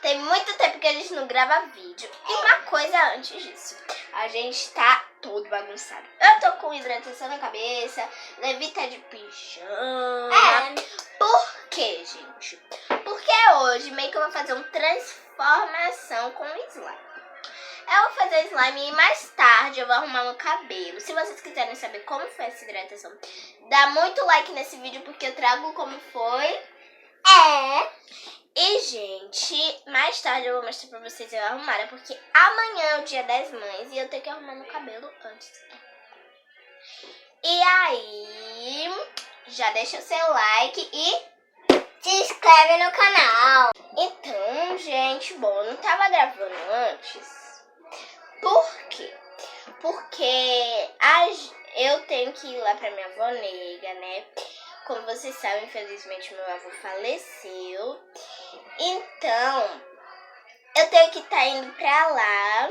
Tem muito tempo que a gente não grava vídeo. E uma coisa antes disso, a gente tá todo bagunçado. Eu tô com hidratação na cabeça, Levi tá de pijama. Por quê, gente? Porque hoje meio que eu vou fazer uma transformação com o slime. Eu vou fazer slime e mais tarde eu vou arrumar meu cabelo. Se vocês quiserem saber como foi essa hidratação, dá muito like nesse vídeo porque eu trago como foi. E, gente, mais tarde eu vou mostrar pra vocês eu arrumar, porque amanhã é o dia das mães e eu tenho que arrumar meu cabelo antes. E aí, já deixa o seu like e se inscreve no canal. Então, gente, bom, eu não tava gravando antes. Por quê? Porque eu tenho que ir lá pra minha avó nega, né? Como vocês sabem, infelizmente meu avô faleceu. Então, eu tenho que estar indo pra lá.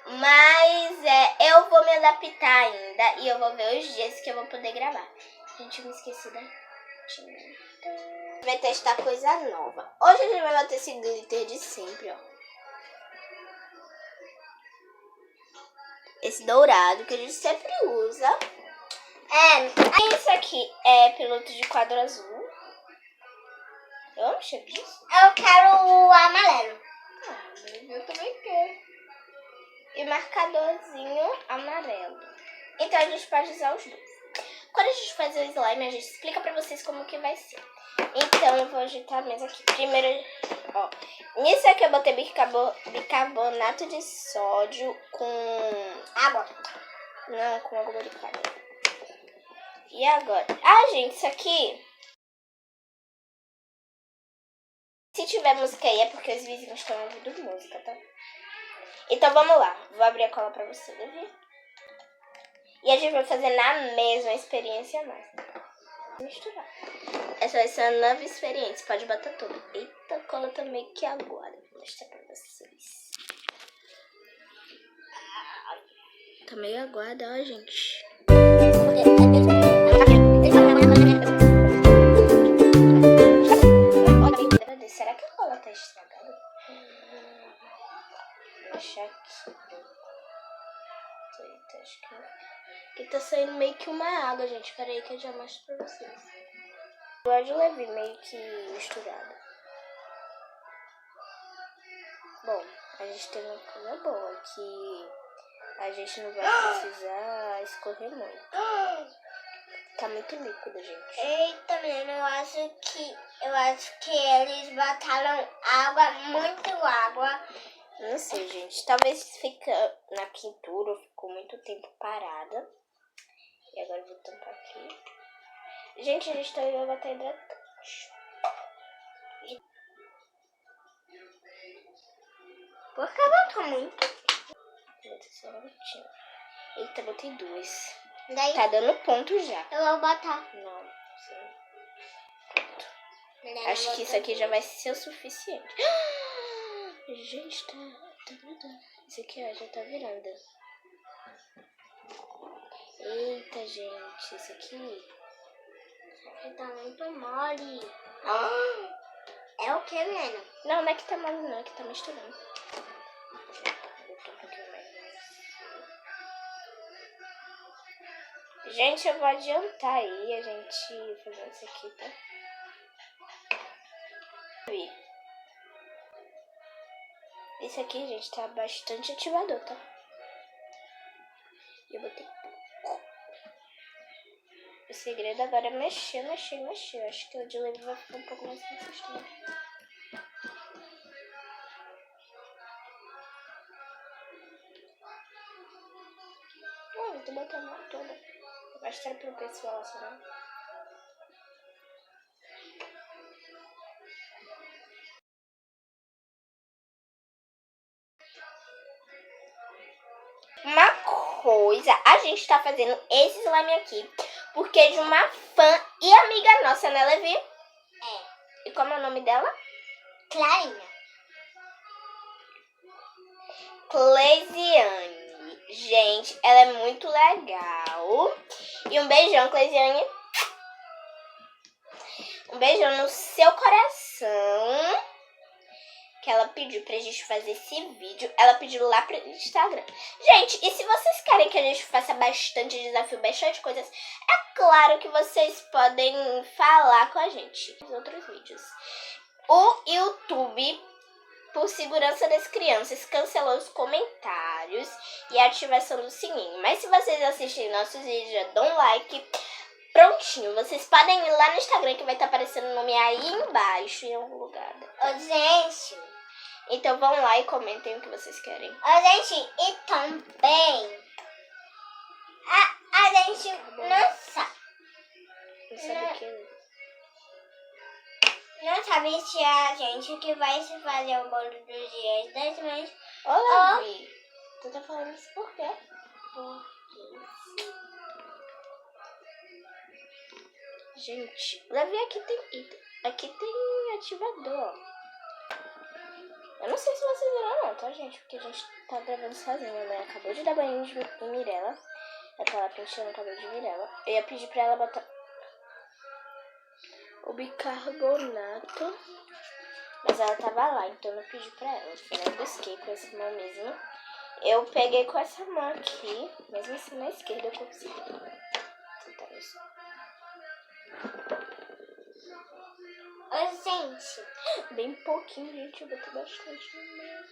Mas eu vou me adaptar ainda e eu vou ver os dias que eu vou poder gravar. Gente, eu me esqueci da tinta. Vai testar coisa nova. Hoje a gente vai botar esse glitter de sempre, ó. Esse dourado que a gente sempre usa. Esse aqui é piloto de quadro azul. Eu amo o cheiro disso. Eu quero o amarelo. Eu também quero. E marcadorzinho amarelo. Então a gente pode usar os dois. Quando a gente fazer o slime, a gente explica pra vocês como que vai ser. Então eu vou ajeitar a mesa aqui. Primeiro, ó. Nisso aqui eu botei bicarbonato de sódio com água. Não, com água boricada. E agora? Gente, isso aqui. Se tiver música aí é porque os vizinhos estão ouvindo música, tá? Então vamos lá. Vou abrir a cola pra você, Levi. E a gente vai fazer na mesma experiência mais. Misturar. Essa vai ser uma nova experiência. Pode botar tudo. Eita, a cola tá meio que aguada. Vou mostrar pra vocês. Tá meio aguada, ó, gente. Será que a cola tá estragada? Vou deixar aqui. Eita, acho que não. Aqui tá saindo meio que uma água, gente. Pera aí que eu já mostro pra vocês. Igual de Levi, meio que misturada. Bom, a gente tem uma coisa boa, que a gente não vai precisar escorrer muito. Tá muito líquido, gente. Eita, menina, eu acho que eles botaram água, muito água. Não sei, gente. Talvez fica na pintura ou ficou muito tempo parada. E agora eu vou tampar aqui. Gente, a gente tá indo botar hidratante. Por que botou muito? Botei só um minutinho. Eita, botei duas. Daí? Tá dando ponto já. Eu vou botar. Não, sim. Pronto. Acho que isso aqui já vai ser o suficiente. Gente, tá mudando. Isso aqui, ó, já tá virando. Eita, gente, isso aqui tá muito mole. É o que, menina? Não, não é que tá mole, não, é que tá misturando. Gente, eu vou adiantar aí a gente fazer isso aqui, tá? Esse aqui, gente, tá bastante ativador, tá? E eu botei. O segredo agora é mexer, mexer, mexer. Acho que o de Levi vai ficar um pouco mais consistente. Eu tô botando ela toda. Vou mostrar pro pessoal, senão. Uma coisa, a gente tá fazendo esse slime aqui porque é de uma fã e amiga nossa, né, Levi? E como é o nome dela? Clarinha. Cleisiane. Gente, ela é muito legal. E um beijão, Cleisiane. Um beijão no seu coração. que ela pediu pra gente fazer esse vídeo. Ela pediu lá pro Instagram. Gente, e se vocês querem que a gente faça bastante desafio, bastante coisas, é claro que vocês podem falar com a gente nos outros vídeos. O YouTube, por segurança das crianças, cancelou os comentários e a ativação do sininho. Mas se vocês assistirem nossos vídeos, já dão um like. Prontinho, vocês podem ir lá no Instagram que vai estar aparecendo o nome aí embaixo, em algum lugar. Ô, gente. Então vão lá e comentem o que vocês querem. Ô, gente, e também a gente não sabe. Não sabe o que? Não sabe se a gente que vai se fazer o bolo dos dias das mães. Ô, Levi, tu tá falando isso por quê? Gente, Levi, aqui tem ativador, ó. Eu não sei se vocês viram não, tá, gente? Porque a gente tá gravando sozinha, né? Acabou de dar banho de Mirella. Ela tá lá penteando o cabelo de Mirella. Eu ia pedir pra ela botar o bicarbonato, mas ela tava lá, então eu não pedi pra ela. Eu busquei com essa mão mesmo. Eu peguei com essa mão aqui, mesmo assim na esquerda eu consegui. Tentar isso. Ô, gente. Bem pouquinho, gente, eu botei bastante no meio.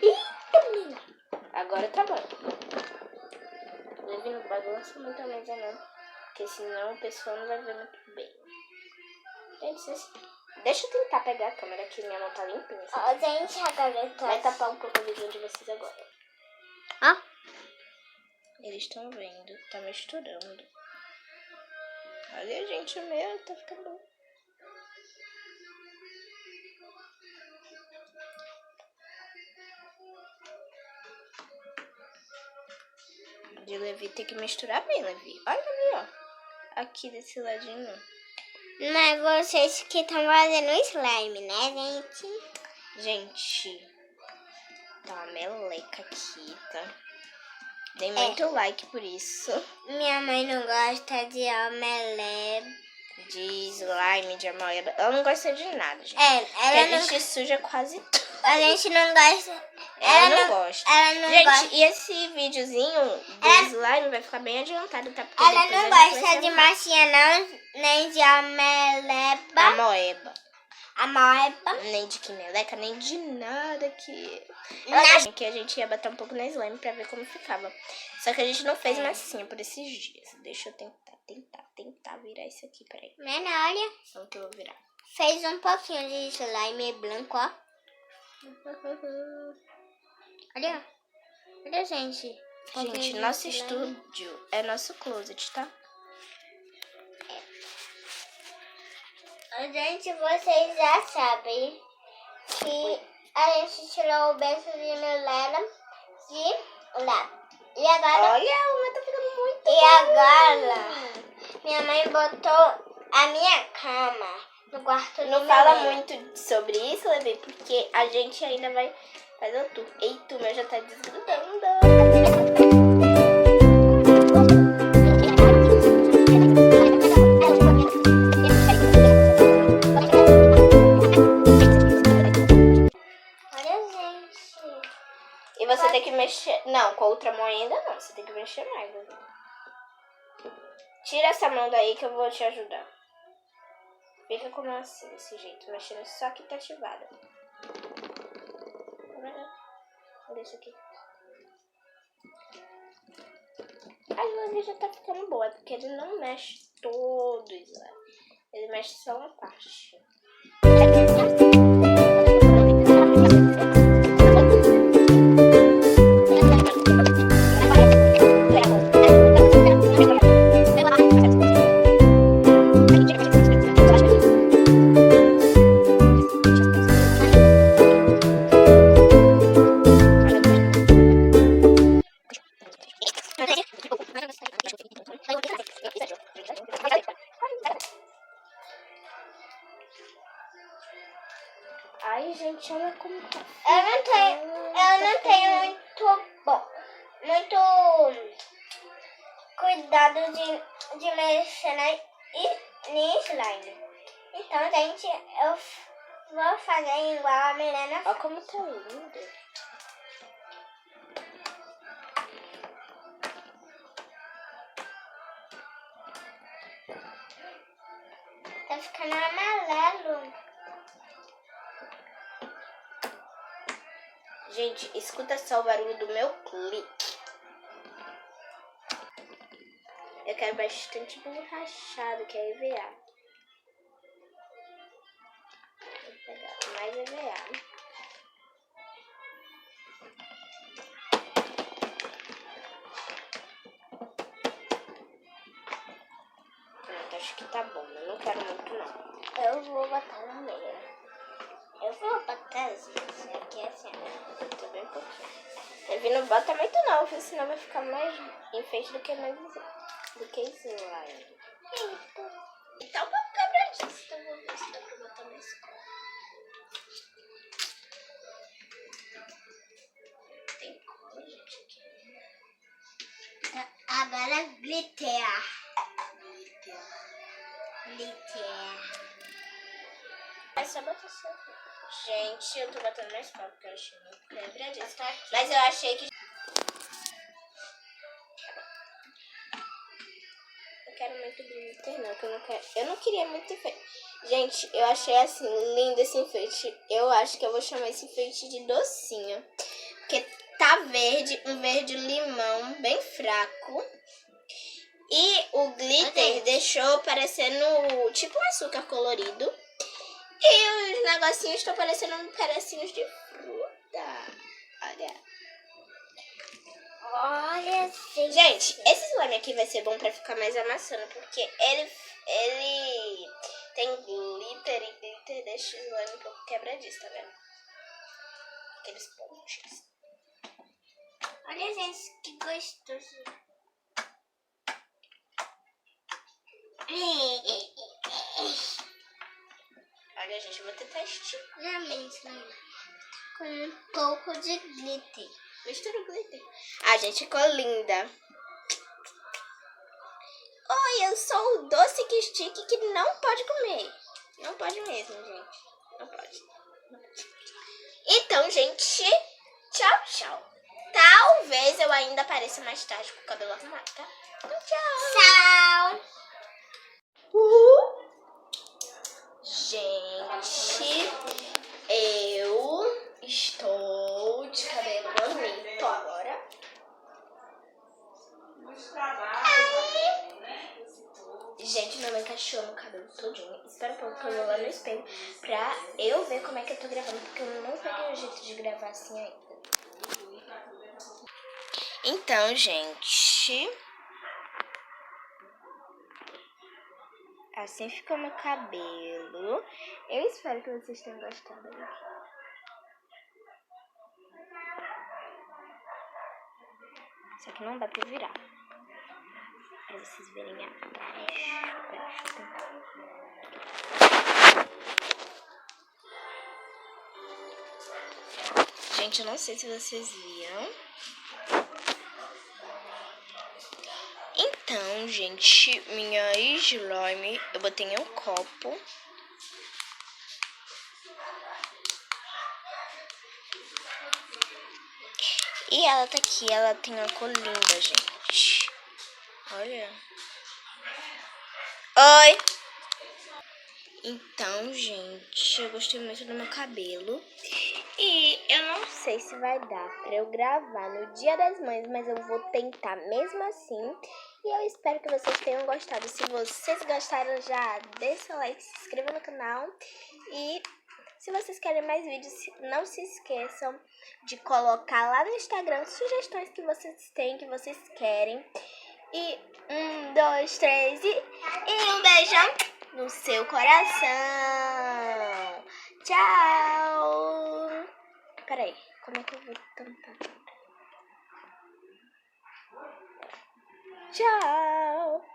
Eita, menina! Agora tá bom. Levi, não bagunça muito a mesa não, porque senão o pessoal não vai ver muito bem. Gente, deixa eu tentar pegar a câmera aqui, minha mão tá limpinha. Ô, gente, agora eu tô... Vai tapar um pouco a visão de vocês agora. Ó. Eles estão vendo, tá misturando. Olha, gente, o meu tá ficando bom. De Levi tem que misturar bem, Levi. Olha ali, ó. Aqui desse ladinho. Mas vocês que estão fazendo slime, né, gente? Gente, tá uma meleca aqui, tá? Dei muito like por isso. Minha mãe não gosta de omelete. De slime, de amoeba. Ela não gosta de nada, gente. Ela porque a não... gente suja quase tudo. A gente não gosta. Ela não gosta. Ela não gente, gosta. e esse videozinho do slime vai ficar bem adiantado, tá? Porque Ela depois não a gente vai gosta de chamar. massinha, não, nem de omeleba. Amoeba. Amoeba. Nem de quimeleca, nem de nada que... Nada. Que a gente ia bater um pouco na slime pra ver como ficava. Só que a gente não fez massinha por esses dias. Deixa eu tentar virar isso aqui, peraí. Menina, olha. Como que eu vou virar? Fez um pouquinho de slime branco, ó. Olha. Olha, gente. Gente, nosso estúdio é nosso closet, tá? Gente, vocês já sabem que a gente tirou o berço de Milena de lá. E agora... Olha, uma tá ficando muito E agora, minha mãe botou a minha cama no quarto de Não fala Milena. muito sobre isso, Levi, porque a gente ainda vai fazer o tour. Eita, o meu já tá desgrudando. Olha, gente. E você tem que mexer... Não, com a outra mão ainda não. Você tem que mexer mais, Levi. Tira essa mão daí que eu vou te ajudar. Fica com a mão assim, desse jeito, mexendo só que tá ativada. Olha isso aqui. A Levi já tá ficando boa, porque ele não mexe todo isso, né? Ele mexe só uma parte. Ai, gente, olha como tá. Eu não tenho muito cuidado de mexer em slime. Então, gente, eu Vou fazer igual a Milena. Olha como tá lindo. Tá ficando amarelo. Gente, escuta só o barulho do meu clique. Eu quero bastante borrachado, que é EVA. Vou pegar mais EVA. Pronto, acho que tá bom. Eu não quero muito, não. Eu vou botar no meio. Eu vou botar aqui assim. Tô bem pouquinho. Ele não bota muito, não, porque senão vai ficar mais enfeite do que slime. Então, vamos quebrar disso. Então, vou ver se dá pra botar mais cor. Tem cor, gente, aqui. Agora glitter. É só botar só. Gente, eu tô botando mais pau porque eu achei muito quebra disso. Mas eu achei que... Eu quero muito glitter, não, que eu não quero... Eu não queria muito enfeite. Gente, eu achei assim, lindo esse enfeite. Eu acho que eu vou chamar esse enfeite de docinho. Porque tá verde, um verde limão bem fraco. E o glitter deixou parecendo tipo um açúcar colorido. E os negocinhos estão parecendo pedacinhos de fruta. Olha. Olha, Gente, esse slime aqui vai ser bom pra ficar mais amassando. Porque ele tem glitter e glitter deixa o slime um pouco quebradiço, tá vendo? Aqueles pontos. Olha, gente, que gostoso. Olha, gente, eu vou tentar esticar. Realmente, com um pouco de glitter. Mistura o glitter. Ah, gente, ficou linda. Oi, eu sou o doce que estique que não pode comer. Não pode mesmo, gente. Não pode. Então, gente, tchau, tchau. Talvez eu ainda apareça mais tarde com o cabelo arrumado, tá? Então, tchau. Tchau. Gente, eu estou de cabelo bonito agora. Gente, minha mãe cachou no cabelo todinho. Espera um pouco que eu vou lá no espelho pra eu ver como é que eu tô gravando, porque eu não peguei o jeito de gravar assim ainda. Então, gente, assim ficou meu cabelo. Eu espero que vocês tenham gostado. Só que não dá pra virar. Pra vocês verem atrás. Deixa eu tentar. Gente, eu não sei se vocês viram. Então, gente, minha slime eu botei em um copo. E ela tá aqui, ela tem uma cor linda, gente. Olha. Oi! Então, gente, eu gostei muito do meu cabelo. E eu não sei se vai dar pra eu gravar no Dia das Mães, mas eu vou tentar mesmo assim. E eu espero que vocês tenham gostado. Se vocês gostaram, já deixa o like, se inscreva no canal. E se vocês querem mais vídeos, não se esqueçam de colocar lá no Instagram sugestões que vocês têm, que vocês querem. E 1, 2, 3 e um beijão no seu coração. Tchau. Peraí, como é que eu vou tampar? Tchau.